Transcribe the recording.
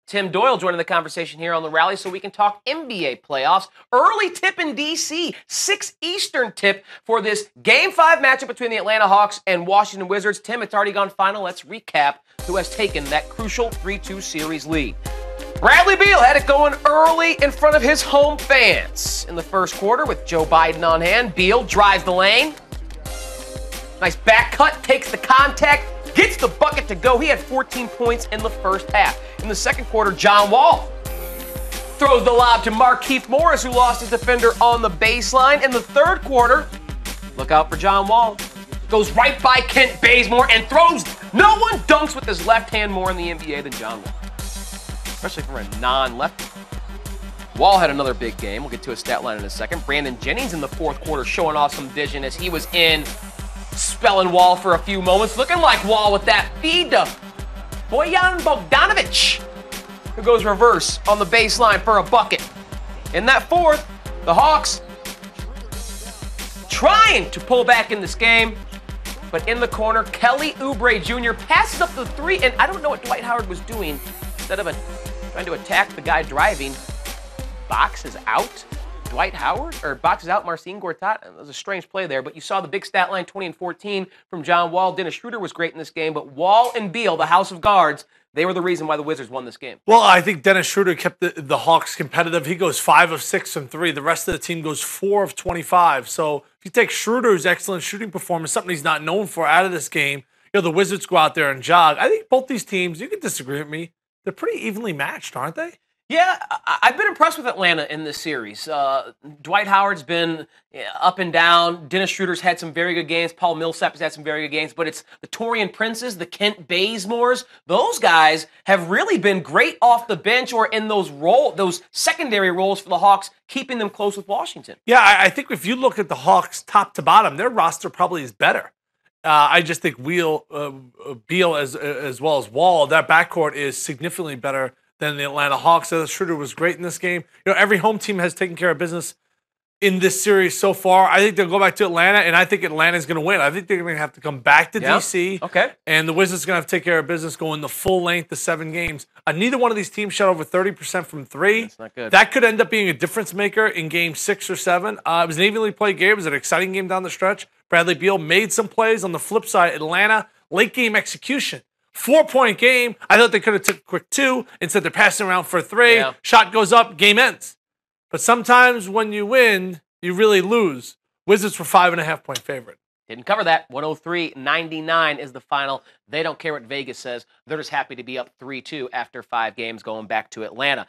Tim Doyle joining the conversation here on the Rally so we can talk NBA playoffs. Early tip in D.C., 6 Eastern tip for this Game 5 matchup between the Atlanta Hawks and Washington Wizards. Tim, it's already gone final. Let's recap who has taken that crucial 3-2 series lead. Bradley Beal had it going early in front of his home fans. In the first quarter, with Joe Biden on hand, Beal drives the lane. Nice back cut, takes the contact, gets the bucket to go. He had 14 points in the first half. In the second quarter, John Wall throws the lob to Markieff Morris, who lost his defender on the baseline. In the third quarter, look out for John Wall. Goes right by Kent Bazemore and throws. No one dunks with his left hand more in the NBA than John Wall, especially for a non-lefty. Wall had another big game. We'll get to his stat line in a second. Brandon Jennings in the fourth quarter showing off some vision as he was in spelling Wall for a few moments, looking like Wall with that feed to Bojan Bogdanovic, who goes reverse on the baseline for a bucket. In that fourth, the Hawks trying to pull back in this game, but in the corner, Kelly Oubre Jr. passes up the three, and I don't know what Dwight Howard was doing. Instead of trying to attack the guy driving, boxes out Dwight Howard, or boxes out Marcin Gortat. It was a strange play there, but you saw the big stat line, 20 and 14 from John Wall. Dennis Schroeder was great in this game, but Wall and Beal, the house of guards, they were the reason why the Wizards won this game. Well, I think Dennis Schroeder kept the Hawks competitive. He goes 5 of 6 from 3. The rest of the team goes 4 of 25. So if you take Schroeder's excellent shooting performance, something he's not known for, out of this game, the Wizards go out there and jog. I think both these teams, you can disagree with me, they're pretty evenly matched, aren't they? Yeah, I've been impressed with Atlanta in this series. Dwight Howard's been up and down. Dennis Schroeder's had some very good games. Paul Millsap has had some very good games. But it's the Taurean Princes, the Kent Bazemores. Those guys have really been great off the bench or in those secondary roles for the Hawks, keeping them close with Washington. Yeah, I think if you look at the Hawks top to bottom, their roster probably is better. I just think Beal as well as Wall, that backcourt is significantly better than the Atlanta Hawks. Schroeder was great in this game. Every home team has taken care of business in this series so far. I think they'll go back to Atlanta, and I think Atlanta's going to win. I think they're going to have to come back to D.C. Okay. And the Wizards are going to have to take care of business going the full length of 7 games. Neither one of these teams shot over 30% from 3. That's not good. That could end up being a difference maker in game 6 or 7. It was an evenly played game. It was an exciting game down the stretch. Bradley Beal made some plays. On the flip side, Atlanta, late game execution. 4-point game. I thought they could have took a quick 2. Instead, they're passing around for 3. Yeah. Shot goes up, game ends. But sometimes when you win, you really lose. Wizards were 5.5-point favorite. Didn't cover that. 103-99 is the final. They don't care what Vegas says. They're just happy to be up 3-2 after 5 games going back to Atlanta.